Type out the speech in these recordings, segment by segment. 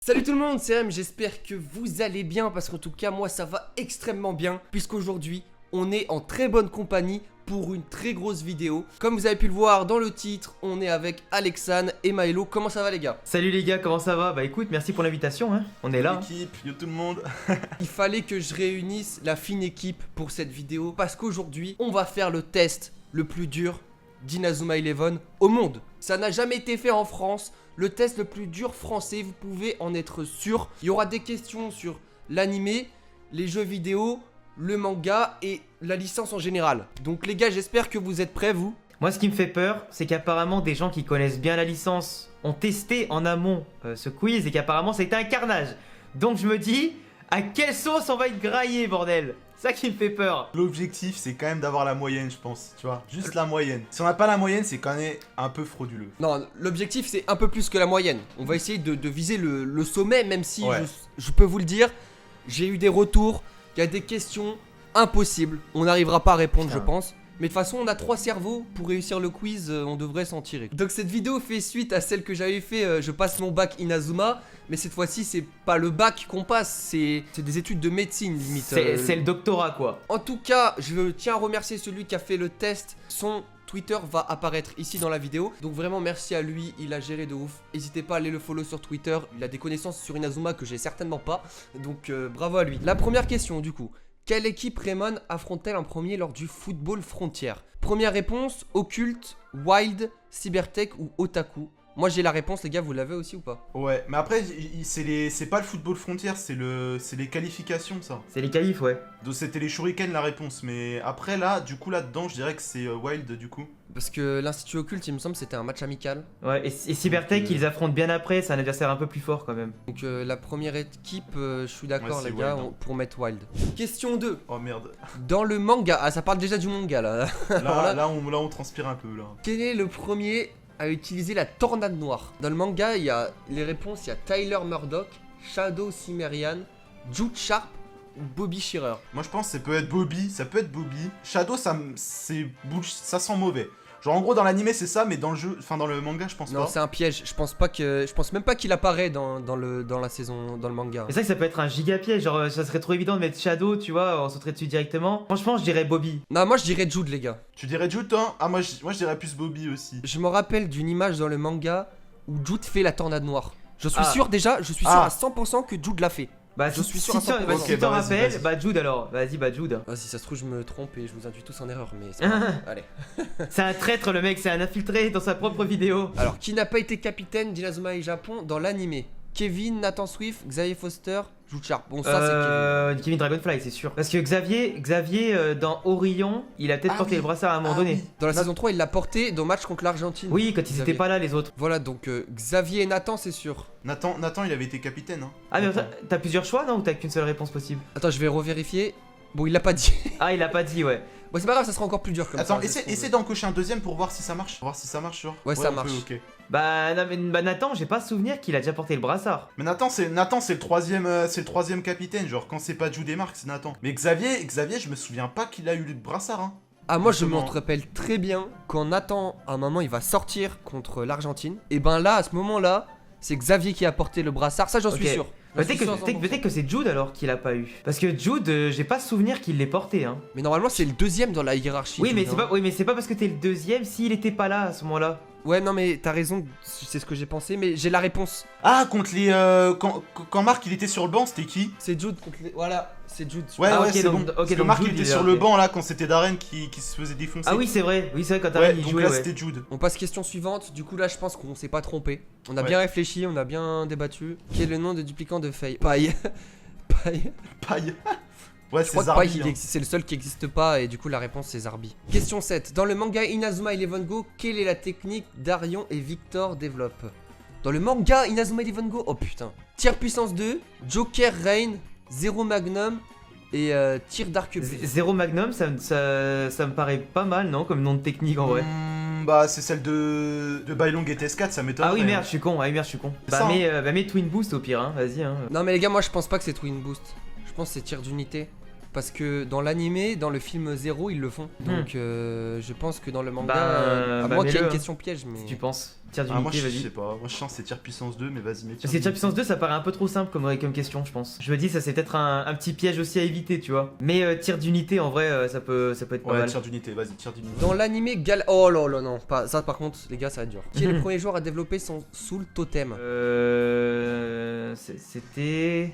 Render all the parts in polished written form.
Salut tout le monde, c'est M, j'espère que vous allez bien parce qu'en tout cas moi ça va extrêmement bien puisqu'aujourd'hui on est en très bonne compagnie pour une très grosse vidéo. Comme vous avez pu le voir dans le titre, on est avec Alexane et Maëlo. Comment ça va les gars? Salut les gars, comment ça va? Bah écoute, merci pour l'invitation, hein. On est là. Équipe, yo tout le monde. Il fallait que je réunisse la fine équipe pour cette vidéo parce qu'aujourd'hui on va faire le test le plus dur d'Inazuma Eleven au monde. Ça n'a jamais été fait en France. Le test le plus dur français, vous pouvez en être sûr. Il y aura des questions sur l'animé, les jeux vidéo, le manga et la licence en général. Donc les gars, j'espère que vous êtes prêts, vous. Moi ce qui me fait peur, c'est qu'apparemment des gens qui connaissent bien la licence ont testé en amont ce quiz et qu'apparemment c'était un carnage. Donc je me dis, à quelle sauce on va être graillé, bordel? C'est ça qui me fait peur. L'objectif, c'est quand même d'avoir la moyenne, je pense. Tu vois, juste la moyenne. Si on n'a pas la moyenne, c'est quand même un peu frauduleux. Non, l'objectif c'est un peu plus que la moyenne. On va essayer de viser le sommet, même si Ouais. je peux vous le dire, j'ai eu des retours, il y a des questions impossibles. On n'arrivera pas à répondre, Putain. je pense. Mais de toute façon, on a 3 cerveaux pour réussir le quiz, on devrait s'en tirer. Donc cette vidéo fait suite à celle que j'avais fait, je passe mon bac Inazuma. Mais cette fois-ci, c'est pas le bac qu'on passe, c'est des études de médecine limite. C'est le doctorat quoi. En tout cas, je tiens à remercier celui qui a fait le test. Son Twitter va apparaître ici dans la vidéo. Donc vraiment merci à lui, il a géré de ouf. N'hésitez pas à aller le follow sur Twitter. Il a des connaissances sur Inazuma que j'ai certainement pas. Donc bravo à lui. La première question du coup. Quelle équipe Raymond affronte-t-elle en premier lors du football frontière? Première réponse, Occulte, Wild, Cybertech ou Otaku. Moi j'ai la réponse les gars, vous l'avez aussi ou pas? Ouais, mais après, c'est pas le football frontière, c'est les qualifications, ça. C'est les qualifs, ouais. Donc c'était les shurikens la réponse. Mais après, là, du coup, là-dedans, je dirais que c'est Wild, du coup. Parce que l'Institut Occulte, il me semble, c'était un match amical. Ouais, et Cybertech, ils affrontent bien après, c'est un adversaire un peu plus fort quand même. Donc la première équipe, je suis d'accord Ouais, c'est les gars, Wild, hein. pour mettre Wild. Question 2. Oh merde. Dans le manga, ah ça parle déjà du manga là. Alors Là, on transpire un peu, là. Quel est le premier à utiliser la tornade noire? Dans le manga, il y a les réponses, il y a Tyler Murdoch, Shadow Cimmerian, Jude Sharp ou Bobby Shearer. Moi, je pense que ça peut être Bobby. Shadow, ça sent mauvais. Genre, en gros, dans l'animé, c'est ça, mais dans le jeu, enfin, dans le manga, je pense Non, pas. c'est un piège. Je pense même pas qu'il apparaît dans la saison, dans le manga. Mais c'est vrai que ça peut être un giga piège, genre ça serait trop évident de mettre Shadow, tu vois, on sauterait dessus directement. Franchement, je dirais Bobby. Non, moi je dirais Jude les gars. Tu dirais Jude, toi? Ah, moi, je dirais plus Bobby aussi. Je me rappelle d'une image dans le manga où Jude fait la tornade noire. Je suis Ah. sûr déjà, je suis sûr Ah. à 100% que Jude l'a fait. Bah Je suis sûr si à 100%. si Ok, tu bah, t'en vas-y, rappelles, vas-y. bah Jude alors, vas-y bah Jude. Ah, si ça se trouve, je me trompe et je vous induis tous en erreur, mais c'est pas grave. Allez. C'est un traître le mec, c'est un infiltré dans sa propre vidéo. Alors, qui n'a pas été capitaine d'Inazuma et Japon dans l'animé? Kevin, Nathan Swift, Xavier Foster, Jude Sharp. Bon, ça c'est Kevin Dragonfly, c'est sûr. Parce que Xavier dans Orion, il a peut-être Ah porté oui. le brassard à un moment Ah donné. oui. Dans la saison 3, il l'a porté dans le match contre l'Argentine. Oui, quand ils Xavier. étaient pas là, les autres. Voilà, donc Xavier et Nathan, c'est sûr. Nathan, il avait été capitaine, hein. Ah, mais Nathan. t'as plusieurs choix, non? Ou t'as qu'une seule réponse possible? Attends, je vais revérifier. Bon, il l'a pas dit. Ah, il a pas dit, ouais. Bon, c'est pas grave, ça sera encore plus dur comme Attends, ça. essaie d'en cocher un deuxième pour voir si ça marche. Genre. Ouais, ça on marche. peut, ok. Bah, non, mais, bah, Nathan, j'ai pas souvenir qu'il a déjà porté le brassard. Mais Nathan, c'est le troisième capitaine. Genre, quand c'est pas Jude et Marc, c'est Nathan. Mais Xavier, je me souviens pas qu'il a eu le brassard, hein. Ah, moi je Justement. m'en rappelle très bien quand Nathan, à un moment, il va sortir contre l'Argentine. Et ben là, à ce moment-là, c'est Xavier qui a porté le brassard. Ça, j'en suis Ok. sûr. J'en suis Peut-être sûr à 100%. que c'est Jude alors qu'il a pas eu. Parce que Jude, j'ai pas souvenir qu'il l'ait porté, hein. Mais normalement, c'est le deuxième dans la hiérarchie. Oui mais, Jude, hein. c'est pas parce que t'es le deuxième s'il était pas là à ce moment-là. Ouais, non, mais t'as raison, c'est ce que j'ai pensé, mais j'ai la réponse. Ah, contre les. Quand Marc il était sur le banc, c'était qui? C'est Jude contre les. Voilà, c'est Jude. Ouais, Ah, ouais, ok, c'est donc- bon. ok, Parce que donc Marc Jude, il il était est sur ok. le banc là quand c'était Darren qui se faisait défoncer. Ah oui c'est vrai quand Ouais, Darren il donc jouait, là ouais. c'était Jude. On passe question suivante. Du coup, là, je pense qu'on s'est pas trompé. On a Ouais. bien réfléchi, on a bien débattu. Quel est le nom de duplicant de Faye? Paille. Paille. Paille. Ouais, Je c'est crois que Paille, Zarbi. c'est le seul qui existe pas, et du coup, la réponse c'est Zarbi. Question 7. Dans le manga Inazuma Eleven Go, quelle est la technique d'Arion et Victor développent? Dans le manga Inazuma Eleven Go, oh putain. Tir puissance 2, Joker Rain, Zero Magnum et tir d'arquebus. Zéro Magnum, ça me paraît pas mal, non, comme nom de technique en vrai. Bah, c'est celle de Bailong et TS4, ça m'étonne. Ah oui, merde, je suis con. C'est Bah, ça, mets Twin Boost au pire, hein, vas-y. Hein. Non mais les gars, moi je pense pas que c'est Twin Boost. Je pense que c'est tir d'unité. parce que dans l'animé, dans le film Zero, ils le font. Donc je pense que dans le manga, à moins qu'il y ait une question piège, mais... Si tu penses. Tir moi d'unité, je vas-y. sais pas, moi je sens que c'est tir puissance 2, mais vas-y, mets tir Parce que tir puissance 2, ça paraît un peu trop simple comme question, je pense. Je me dis, ça c'est peut-être un petit piège aussi à éviter, tu vois. Mais tir d'unité, en vrai, ça peut être pas Ouais, mal. tir d'unité, vas-y, tir d'unité. Dans l'animé Oh là là, non, pas ça par contre, les gars, ça va être dur. Qui est le premier joueur à développer son Soul Totem? C'était.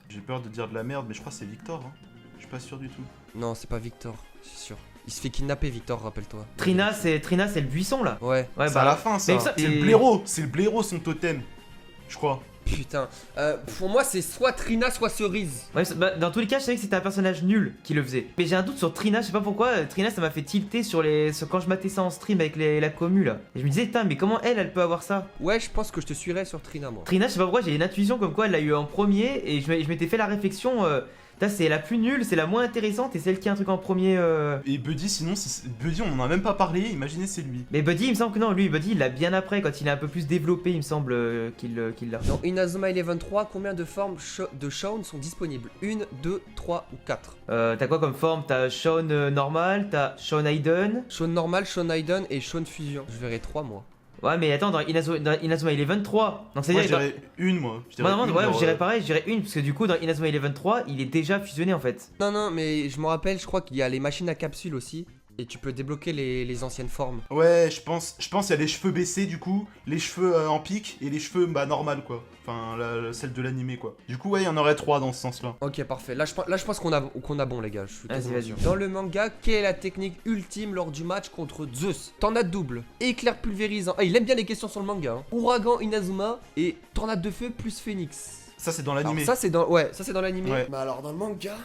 J'ai peur de dire de la merde, mais je crois que c'est Victor, hein. Je suis pas sûr du tout. Non, c'est pas Victor, c'est sûr. Il se fait kidnapper, Victor, rappelle-toi. Trina, c'est le buisson là. Ouais. C'est à la fin ça. mais ça, C'est le blaireau, son totem. Je crois. Putain. Pour moi, c'est soit Trina, soit Cerise. Ouais, dans tous les cas, je savais que c'était un personnage nul qui le faisait. Mais j'ai un doute sur Trina, je sais pas pourquoi. Trina, ça m'a fait tilter sur quand je matais ça en stream avec la commu là. Et je me disais, putain, mais comment elle peut avoir ça? Ouais, je pense que je te suivrais sur Trina, moi. Trina, je sais pas pourquoi, j'ai une intuition comme quoi elle l'a eu en premier. Et je m'étais fait la réflexion. C'est la plus nulle, c'est la moins intéressante et celle qui a un truc en premier. Et Buddy, sinon, Buddy, on en a même pas parlé, imaginez c'est lui. Mais Buddy, il me semble que non, lui, Buddy, il l'a bien après, quand il est un peu plus développé, il me semble qu'il l'a. Dans Inazuma Eleven 3, combien de formes de Shaun sont disponibles? 1, 2, 3 ou 4? T'as quoi comme forme? T'as Shaun normal, t'as Shaun Hayden. Shaun normal, Shaun Hayden et Shaun Fusion. Je verrai 3 moi. Ouais, mais attends, dans Inazuma Eleven 3. Donc, Moi, je dirais une, moi. Je dirais pareil, je dirais une, parce que du coup, dans Inazuma Eleven 3, il est déjà fusionné en fait. Non, mais je me rappelle, je crois qu'il y a les machines à capsules aussi. Et tu peux débloquer les anciennes formes. Ouais, je pense qu'il y a les cheveux baissés du coup, les cheveux en pique et les cheveux normal quoi. Enfin, celle de l'animé quoi. Du coup, ouais, il y en aurait 3 dans ce sens-là. Ok, parfait. Là, je pense qu'on a bon, les gars. Je suis quasiment Vas-y. sûr. Dans le manga, quelle est la technique ultime lors du match contre Zeus? Tornade double, éclair pulvérisant. Ah, il aime bien les questions sur le manga. Hein. Ouragan Inazuma et tornade de feu plus phénix. Ça, c'est dans l'animé. Ça, c'est dans l'animé. Ouais. Bah alors, dans le manga...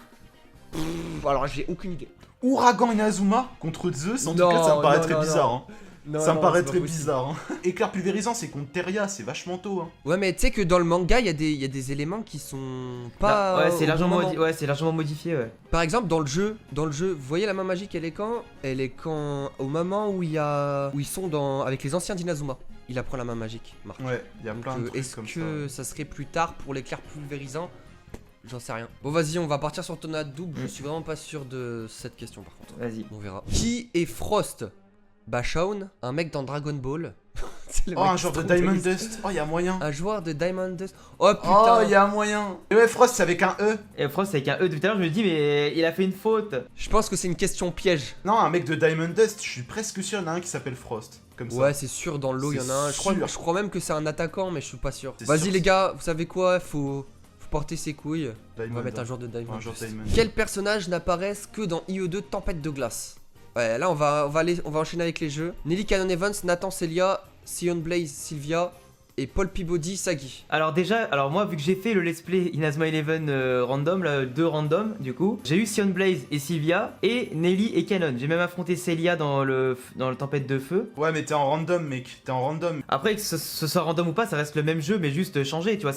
alors, j'ai aucune idée. Ouragan Inazuma contre Zeus, en tout cas, ça me paraît très bizarre. Hein. Ça me paraît très bizarre. Hein. Éclair pulvérisant, c'est contre Teria, c'est vachement tôt. Hein. Ouais, mais tu sais que dans le manga, il y a des éléments qui sont pas. Ouais, c'est largement modifié, ouais. Par exemple, dans le jeu, vous voyez la main magique, elle est quand au moment où ils sont avec les anciens d'Inazuma. Il apprend la main magique, Marc. Ouais, il y a plein de trucs est-ce comme ça. Est-ce que ça serait plus tard pour l'éclair pulvérisant? J'en sais rien. Bon, vas-y, on va partir sur tornade double. Je suis vraiment pas sûr de cette question par contre. Vas-y. On verra. Qui est Frost? Bah, Shaun, un mec dans Dragon Ball. Un joueur de Diamond Dust. Oh, il y a moyen. Un joueur de Diamond Dust. Oh putain. Oh, il y a moyen. Et ouais, Frost, c'est avec un E. Et Frost, c'est avec un E. Depuis tout à l'heure, je me dis, mais il a fait une faute. Je pense que c'est une question piège. Non, un mec de Diamond Dust, je suis presque sûr, il y en a un qui s'appelle Frost. Comme ça. Ouais, c'est sûr, dans l'eau, il y en a un. Je crois même que c'est un attaquant, mais je suis pas sûr. Vas-y, les gars, vous savez quoi? Faut porter ses couilles. On va mettre un joueur de Diamond. Quels personnages n'apparaissent que dans IE2 Tempête de glace? Ouais, là on va enchaîner avec les jeux. Nelly Cannon Evans, Nathan Celia, Sion Blaze, Sylvia et Paul Peabody, Sagi. Alors moi vu que j'ai fait le let's play Inazuma Eleven random, là, 2 random du coup, j'ai eu Sion Blaze et Sylvia et Nelly et Canon. J'ai même affronté Celia dans le tempête de feu. Ouais, mais t'es en random, mec, t'es en random. Après que ce soit random ou pas, ça reste le même jeu mais juste changé, tu vois,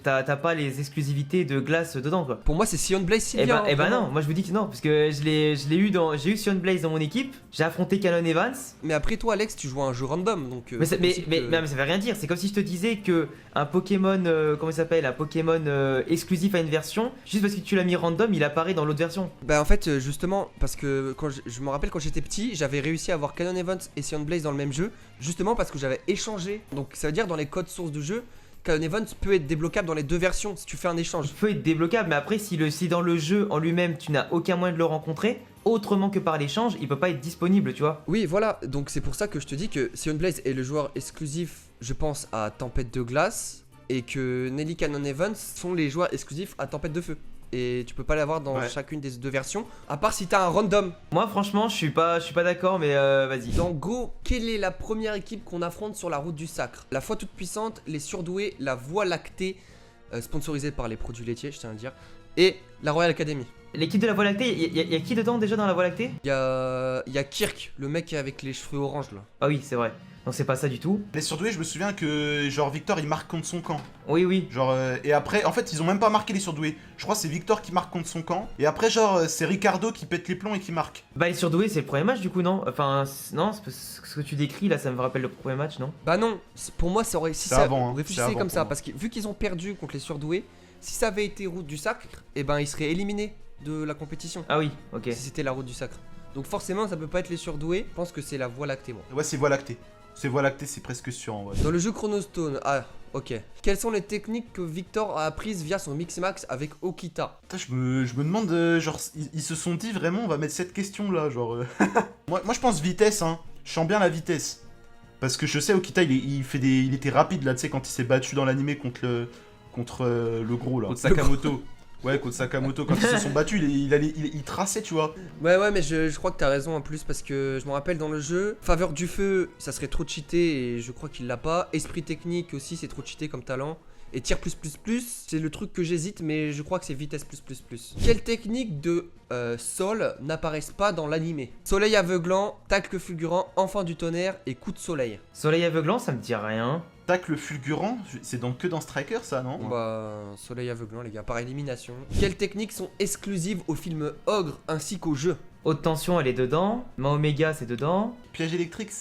t'as pas les exclusivités de glace dedans quoi. Pour moi c'est Sion Blaze, Sylvia. Eh ben non, moi je vous dis que non, parce que j'ai eu Sion Blaze dans mon équipe, j'ai affronté Canon Evans. Mais après toi Alex, tu joues à un jeu random donc. Mais ça veut rien dire, c'est comme si je te disais que un Pokémon, comment il s'appelle, un Pokémon exclusif à une version, juste parce que tu l'as mis random, il apparaît dans l'autre version. Bah en fait justement, parce que quand je me rappelle quand j'étais petit, j'avais réussi à avoir Canon Evans et Sion Blaze dans le même jeu, justement parce que j'avais échangé. Donc ça veut dire dans les codes sources du jeu, Canon Evans peut être débloquable dans les deux versions si tu fais un échange. Il peut être débloquable, mais après si dans le jeu en lui-même tu n'as aucun moyen de le rencontrer, autrement que par l'échange, il peut pas être disponible, tu vois. Oui, voilà, donc c'est pour ça que je te dis que Sion Blaze est le joueur exclusif, je pense, à Tempête de glace, et que Nelly Cannon Evans sont les joueurs exclusifs à Tempête de feu. Et tu peux pas l'avoir dans chacune des deux versions, à part si t'as un random. Moi franchement je suis pas d'accord, mais vas-y. Dans Go, quelle est la première équipe qu'on affronte sur la route du sacre? La foi toute puissante, les surdoués, la voie lactée, sponsorisée par les produits laitiers, je tiens à le dire, et la Royal Academy. L'équipe de la Voie Lactée, il y a qui dedans déjà dans la Voie Lactée? Il y a Kirk, le mec avec les cheveux orange là. Ah oui, c'est vrai. Donc c'est pas ça du tout. Les surdoués, je me souviens que genre Victor il marque contre son camp. Oui. Genre et après en fait ils ont même pas marqué les surdoués. Je crois que c'est Victor qui marque contre son camp et après genre c'est Ricardo qui pète les plombs et qui marque. Bah les surdoués c'est le premier match du coup non? Enfin non, ce que tu décris là ça me rappelle le premier match non? Bah non, pour moi ça aurait si c'est ça avant, hein. réfléchissez avant comme ça moi. parce que vu qu'ils ont perdu contre les surdoués, Si ça avait été route du sacre, et ben il serait éliminé de la compétition. Ah oui, ok. Si c'était la route du sacre. Donc forcément, ça peut pas être les surdoués. Je pense que c'est la voie lactée, moi. Ouais, c'est Voie lactée. C'est Voie lactée, c'est presque sûr en vrai. Dans le jeu Chronostone, ah, ok. Quelles sont les techniques que Victor a apprises via son Mixmax avec Okita? Putain, je me demande, genre, ils se sont dit vraiment, on va mettre cette question là, genre. moi, je pense vitesse, hein. Je sens bien la vitesse. Parce que je sais, Okita, il était rapide là, tu sais, quand il s'est battu dans l'animé contre le gros là. Contre Sakamoto. Ouais, contre Sakamoto, quand ils se sont battus, il traçait, tu vois. Ouais, mais je crois que t'as raison en plus parce que je me rappelle dans le jeu, faveur du feu, ça serait trop cheaté et je crois qu'il l'a pas. Esprit technique aussi, c'est trop cheaté comme talent. Et tir plus, c'est le truc que j'hésite, mais je crois que c'est vitesse plus. Quelles techniques de sol n'apparaissent pas dans l'animé? Soleil aveuglant, tacle fulgurant, enfant du tonnerre et coup de soleil. Soleil aveuglant, ça me dit rien. Tacle fulgurant, c'est que dans Striker ça, non? Bah, soleil aveuglant, les gars, par élimination. Quelles techniques sont exclusives au film Ogre ainsi qu'au jeu? Haute tension, elle est dedans. Main Oméga, c'est dedans. Piège électrique,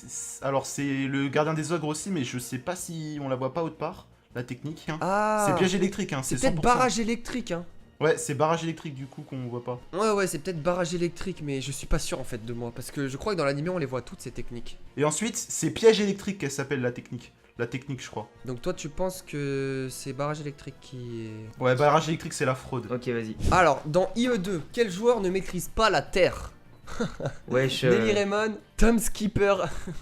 alors c'est le gardien des ogres aussi, mais je sais pas si on la voit pas autre part, la technique. Hein. Ah, C'est piège électrique, hein, c'est c'est peut-être 100%. barrage électrique, hein. Ouais, c'est barrage électrique du coup qu'on voit pas. Ouais, c'est peut-être barrage électrique, mais je suis pas sûr en fait de moi, parce que je crois que dans l'animé on les voit toutes ces techniques. Et ensuite, c'est piège électrique qu'elle s'appelle la technique. La technique, je crois. Donc toi tu penses que c'est barrage électrique qui est... Ouais, barrage électrique, c'est la fraude. Ok, vas-y. Alors, dans IE2, quel joueur ne maîtrise pas la Terre? Wesh. Nelly Raymond, Tom Skipper,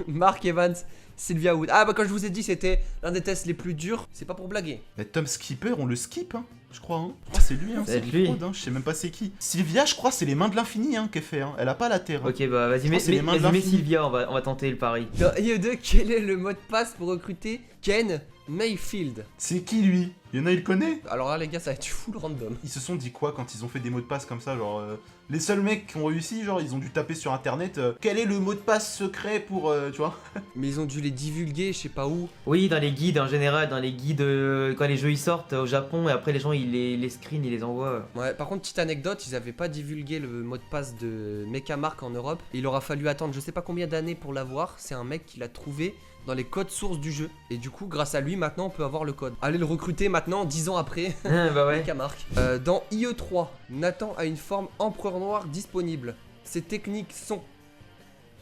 Mark Evans, Sylvia Wood. Ah bah quand je vous ai dit c'était l'un des tests les plus durs, c'est pas pour blaguer. Mais Tom Skipper, on le skip, hein, je crois. Hein. Je crois que c'est lui, hein, C'est c'est lui. fraude, hein. Je sais même pas c'est qui. Sylvia, je crois, c'est les mains de l'infini hein, qu'elle fait. Hein. Elle a pas la terre. Hein. Ok, bah vas-y, crois que c'est les mains de mets l'infini. Sylvia, on va tenter le pari. Dans IE2, quel est le mot de passe pour recruter Ken Mayfield? C'est qui lui? Il y en a, il le connaît? Alors là les gars ça va être full random. Ils se sont dit quoi quand ils ont fait des mots de passe comme ça, genre les seuls mecs qui ont réussi, genre ils ont dû taper sur internet quel est le mot de passe secret pour tu vois. Mais ils ont dû les divulguer, je sais pas où. Oui, dans les guides en général, dans les guides quand les jeux ils sortent au Japon et après les gens ils les screenent, ils les envoient. Ouais, par contre, petite anecdote, ils avaient pas divulgué le mot de passe de Mechamark en Europe. Il aura fallu attendre je sais pas combien d'années pour l'avoir. C'est un mec qui l'a trouvé dans les codes sources du jeu. Et du coup, grâce à lui, maintenant on peut avoir le code. Allez le recruter maintenant, 10 ans après. Bah ouais. Mechamark. Dans IE3, Nathan a une forme empereur noir disponible. Ses techniques sont...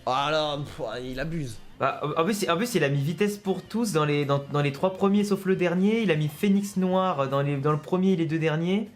Ah là, il abuse. Bah, en plus, il a mis vitesse pour tous dans les 3 premiers sauf le dernier. Il a mis Phénix Noir dans le premier et les 2 derniers.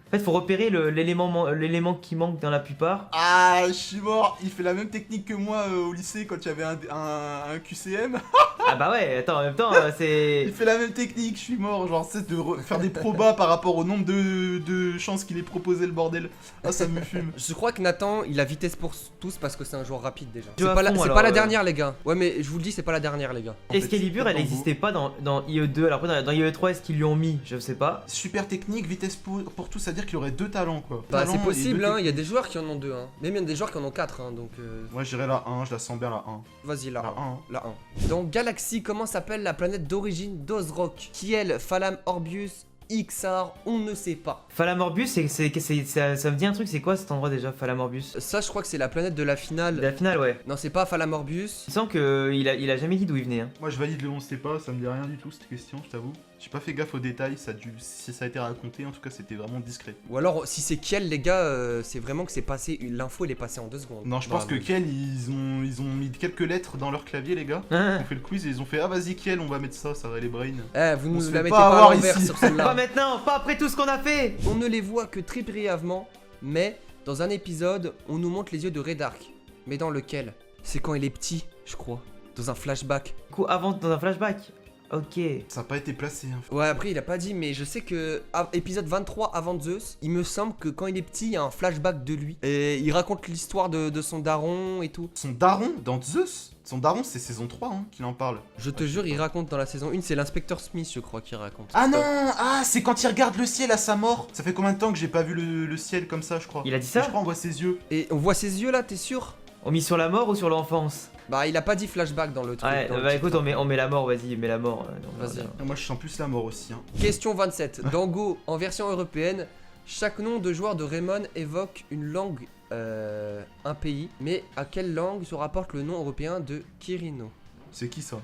En fait, faut repérer l'élément qui manque dans la plupart. Ah, je suis mort. Il fait la même technique que moi au lycée quand il y avait un QCM. Ah bah ouais, attends, en même temps, c'est... Il fait la même technique, je suis mort. Genre, c'est de faire des probas par rapport au nombre de chances qu'il ait proposé le bordel. Ah, ça me fume. Je crois que Nathan, il a vitesse pour tous parce que c'est un joueur rapide déjà. Tu C'est vas pas, à fond, c'est alors, pas la dernière, les gars. Ouais, mais je vous le dis, c'est pas la dernière, les gars. Excalibur, elle Combo. n'existait pas dans IE2. Alors après, dans IE3, est-ce qu'ils lui ont mis? Je sais pas. Super technique, vitesse pour tout, c'est-à-dire qu'il aurait 2 talents quoi. Bah, Talent c'est et possible, deux hein. Il y a des joueurs qui en ont 2, hein. Même il y a des joueurs qui en ont 4, hein. Donc, Moi je dirais la 1, je la sens bien la 1. vas-y, là. La 1. Hein. La 1. Dans Galaxy, comment s'appelle la planète d'origine d'Ozrock? Kiel, Phalam, Orbius, Ixar, on ne sait pas. Phalamorbius, ça me dit un truc, c'est quoi cet endroit déjà, Phalamorbius? Ça, je crois que c'est la planète de la finale. La finale, ouais. Non, c'est pas Phalamorbius. Il semble qu'il a jamais dit d'où il venait. Hein. Moi je valide le on sait pas, ça me dit rien du tout cette question, je t'avoue. J'ai pas fait gaffe aux détails, si ça a été raconté, en tout cas c'était vraiment discret. Ou alors, si c'est Kiel, les gars, c'est vraiment que c'est passé. L'info, elle est passée en 2 secondes. Non, je pense que Kiel, ils ont mis quelques lettres dans leur clavier, les gars. Ils ont fait le quiz et ils ont fait ah vas-y Kiel, on va mettre ça va les brains. Eh, vous On nous se la fait mettez pas pas à avoir l'envers ici. sur Pas celle-là. maintenant, pas après tout ce qu'on a fait. On ne les voit que très brièvement, mais dans un épisode, on nous montre les yeux de Redark. Mais dans lequel? C'est quand il est petit, je crois. Dans un flashback. Du coup, avant, dans un flashback. Ok. Ça a pas été placé. Hein. Ouais, après il a pas dit, mais je sais que épisode 23 avant Zeus, il me semble que quand il est petit, il y a un flashback de lui. Et il raconte l'histoire de son daron et tout. Son daron dans Zeus. Son daron c'est saison 3 hein, qu'il en parle. Je te jure, il raconte dans la saison 1, c'est l'inspecteur Smith, je crois, qui raconte. Ah non, ah c'est quand il regarde le ciel à sa mort. Ça fait combien de temps que j'ai pas vu le ciel comme ça je crois. Il a dit Et ça? je crois on voit ses yeux. Et on voit ses yeux là, t'es sûr? On met sur la mort ou sur l'enfance? Bah, il a pas dit flashback dans le truc. Ouais, dans le bah titre. écoute, on met la mort, vas-y, mets la mort. Vas-y. Moi je sens plus la mort aussi hein. Question 27. Dans Go, en version européenne, chaque nom de joueur de Raymond évoque une langue, un pays. Mais à quelle langue se rapporte le nom européen de Kirino? C'est qui ça?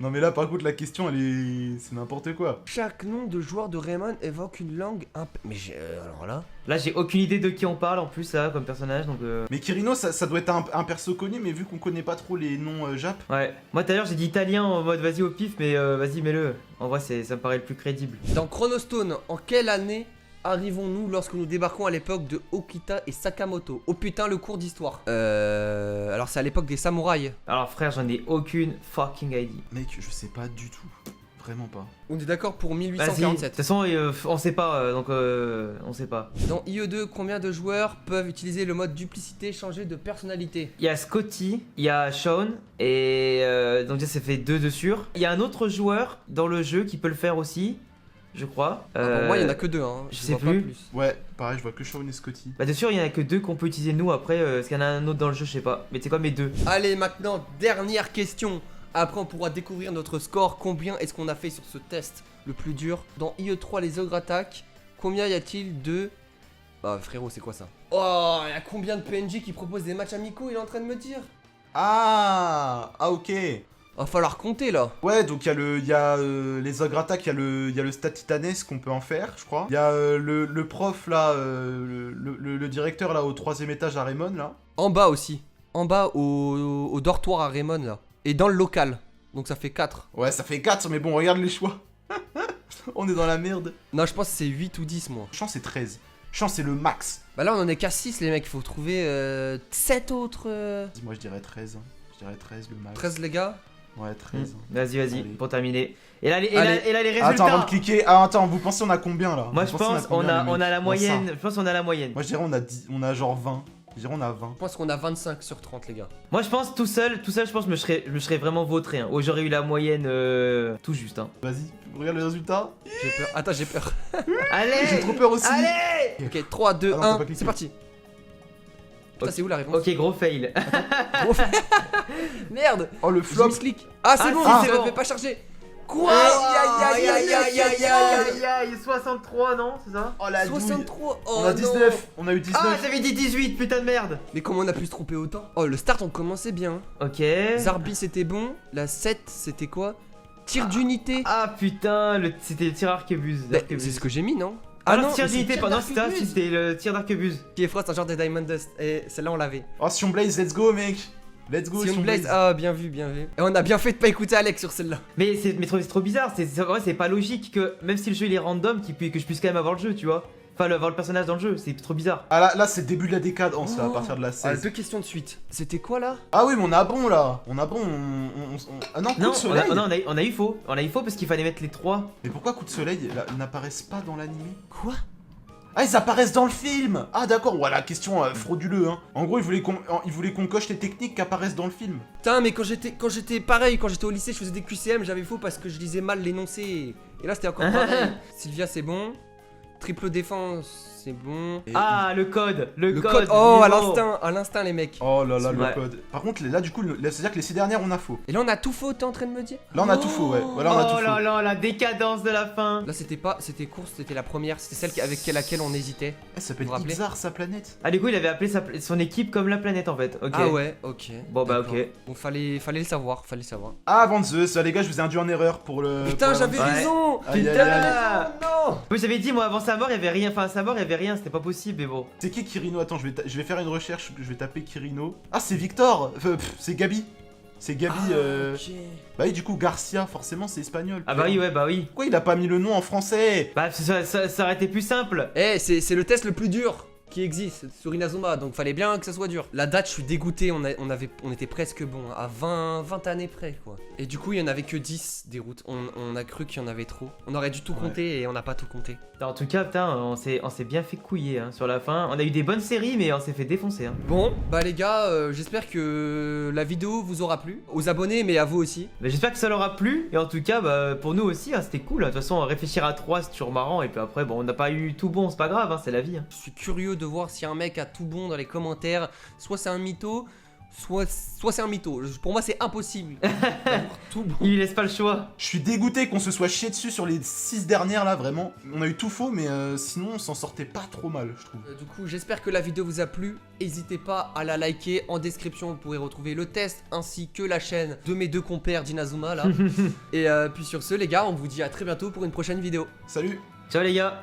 Non mais là par contre la question elle est... c'est n'importe quoi. Chaque nom de joueur de Rayman évoque une langue mais alors là... Là, j'ai aucune idée de qui on parle en plus, là, comme personnage, donc. Mais Kirino ça doit être un perso connu mais vu qu'on connaît pas trop les noms Jap. Ouais. Moi, tout à l'heure, j'ai dit italien en mode vas-y au pif, mais vas-y, mets-le. En vrai, ça me paraît le plus crédible. Dans Chronostone, en quelle année arrivons-nous lorsque nous débarquons à l'époque de Okita et Sakamoto? Oh putain, le cours d'histoire. Alors c'est à l'époque des samouraïs. Alors, frère, j'en ai aucune fucking idea. Mec je sais pas du tout. Vraiment pas. On est d'accord pour Vas-y. De 1847. toute façon, on sait pas, donc on sait pas. Dans IE2, combien de joueurs peuvent utiliser le mode duplicité changer de personnalité? Il y a Scotty, il y a Sean, et donc déjà, ça fait 2 de sûr. Il y a un autre joueur dans le jeu qui peut le faire aussi, je crois. Pour moi, il y en a que 2, hein. je Je sais vois pas plus. plus. Ouais pareil je vois que Shawn et Scotty. Bah de sûr, il y en a que 2 qu'on peut utiliser nous après, est-ce qu'il y en a un autre dans le jeu, je sais pas. Mais c'est quoi mes 2? Allez, maintenant, dernière question. Après, on pourra découvrir notre score. Combien est-ce qu'on a fait sur ce test le plus dur? Dans IE3, les ogres attaquent. Combien y a-t-il de... Ah, frérot, c'est quoi ça? Oh, il y a combien de PNJ qui proposent des matchs amicaux? Il est en train de me dire. Ah ok. Va falloir compter, là. Ouais donc il y a les ogres attaques, il y a le stat titanesque qu'on peut en faire je crois. Il y a le prof là, le directeur là au 3ème étage à Raymond là. En bas aussi. En bas, au dortoir à Raymond, là. Et dans le local. Donc ça fait 4. Ouais ça fait 4 mais bon regarde les choix. On est dans la merde. Non, je pense que c'est 8 ou 10, moi. Chance c'est 13. Chance c'est le max. Bah là, on en est qu'à 6, les mecs. Il faut trouver 7 autres. Dis-moi je dirais 13. Je dirais 13 le max. 13, les gars. Ouais 13. Vas-y, Allez. pour terminer. Et là, les Attends résultats. avant de cliquer. Ah attends vous pensez on a combien là? Moi, Vous je pensez pense combien, les on mecs a la dans moyenne. ça Je pense qu'on a la moyenne. Moi je dirais on a genre 20. Je dirais on a 20. Je pense qu'on a 25 sur 30, les gars. Moi, je pense tout seul, je pense que je me serais vraiment vautré. Hein. Oh, j'aurais eu la moyenne tout juste. Hein. Vas-y regarde les résultats. J'ai peur. Attends, j'ai peur. Allez. J'ai trop peur aussi. Allez. Ok, 3, 2, Ah non, t'as 1. pas cliqué. C'est parti. Putain, Ok. c'est où la réponse? Ok, gros fail. Gros Merde. Oh le J'ai flop. mis ce clic. Ah, c'est Ah, bon, si, ça c'est me bon. fait pas charger. Quoi? Aïe, aïe, aïe, aïe, aïe, aïe, 63, non? C'est ça? Oh la douille. 63. Oh On a 19. non. On a eu 19. Ah, j'avais dit 18, putain de merde. Mais comment on a pu se tromper autant? Oh, le start, on commençait bien. Ok. Zarbi, c'était bon. La 7, c'était quoi? Tir d'unité. Ah putain, c'était le tir arquebuse. Bah, c'est ce que j'ai mis, non? Ah non, mais tir c'est d'unité, tir non, c'était d'arquebuse. c'était le tir d'arquebuse. Qui est Frost, un genre de Diamond Dust. Et celle-là, on l'avait. Oh Sion Blaze let's go mec. Let's go Sion Sion Blaze, Blaze. ah, bien vu, bien vu. Et on a bien fait de pas écouter Alex sur celle-là. Mais c'est trop bizarre, c'est vrai, c'est pas logique que même si le jeu il est random, que je puisse quand même avoir le jeu, tu vois. Enfin, avoir le personnage dans le jeu, c'est trop bizarre. Ah là c'est le début de la décadence là, à partir de la Ah, 16. 2 questions de suite. C'était quoi là? Ah oui mais on a bon là. On a bon. Ah non coup Non, de soleil. on a eu faux. On a eu faux parce qu'il fallait mettre les 3. Mais pourquoi coup de soleil là, n'apparaissent pas dans l'animé? Quoi? Ah ils apparaissent dans le film. Ah d'accord, voilà, question frauduleux hein. En gros ils voulaient qu'on coche les techniques qui apparaissent dans le film. Putain, mais quand j'étais pareil, quand j'étais au lycée, je faisais des QCM, j'avais faux parce que je lisais mal l'énoncé. Et là, c'était encore pareil. Sylvia, c'est bon. Triple défense, c'est bon. Et- Ah, le code. Le code, oh, niveau. à l'instinct, les mecs. Oh là là, Ouais. le code. Par contre, là, du coup, c'est-à-dire que les 6 dernières, on a faux. Et là, on a tout faux, t'es en train de me dire? Là, on a tout faux, ouais. Voilà, on a tout Oh là faux. là, la décadence de la fin. Là, c'était course, c'était la première, c'était celle avec laquelle on hésitait. Elle s'appelle Vous vous rappelez Ixar, sa planète. Ah, du coup, il avait appelé son équipe comme la planète en fait. Ok. Ah ouais, ok. Bon, bah, D'accord. ok. Bon, fallait le savoir, fallait le savoir. Ah, avant Zeus, les gars, je vous ai induit en erreur pour le. Putain, pour la- j'avais Ouais. raison! Aïe, aïe, Putain. aïe. Non! Oui, j'avais dit, moi, avant sa mort, il y avait rien. Enfin, à sa mort, il y avait rien, c'était pas possible, mais bon. C'est qui Kirino? Attends, je vais faire une recherche, je vais taper Kirino. Ah, c'est Victor. C'est Gabi. C'est Gabi. Ah, ok. Bah oui, du coup, Garcia, forcément, c'est espagnol. Ah, bah oui, ouais, bah oui. Pourquoi il a pas mis le nom en français? Bah, ça aurait été plus simple. Eh, c'est le test le plus dur qui existe sur Inazuma, donc fallait bien que ça soit dur. La date, je suis dégoûté, on était presque bon, à 20 années près, quoi. Et du coup, il y en avait que 10 des routes. On a cru qu'il y en avait trop. On aurait dû tout Ouais. compter et on n'a pas tout compté. En tout cas, putain, on s'est bien fait couiller hein, sur la fin. On a eu des bonnes séries, mais on s'est fait défoncer. Hein. Bon, bah les gars, j'espère que la vidéo vous aura plu. Aux abonnés, mais à vous aussi. Mais j'espère que ça leur a plu. Et en tout cas, bah, pour nous aussi, hein, c'était cool. De toute façon, réfléchir à 3, c'est toujours marrant. Et puis après, bon, on n'a pas eu tout bon, c'est pas grave, hein, c'est la vie. Hein. Je suis curieux de voir si un mec a tout bon dans les commentaires. Soit c'est un mytho, soit c'est un mytho. Pour moi, c'est impossible d'avoir tout bon. Il laisse pas le choix. Je suis dégoûté qu'on se soit chié dessus sur les 6 dernières là, vraiment. On a eu tout faux, mais sinon on s'en sortait pas trop mal, je trouve. Du coup, j'espère que la vidéo vous a plu. N'hésitez pas à la liker. En description, vous pourrez retrouver le test ainsi que la chaîne de mes deux compères d'Inazuma là. Et puis sur ce, les gars, on vous dit à très bientôt pour une prochaine vidéo. Salut! Ciao les gars.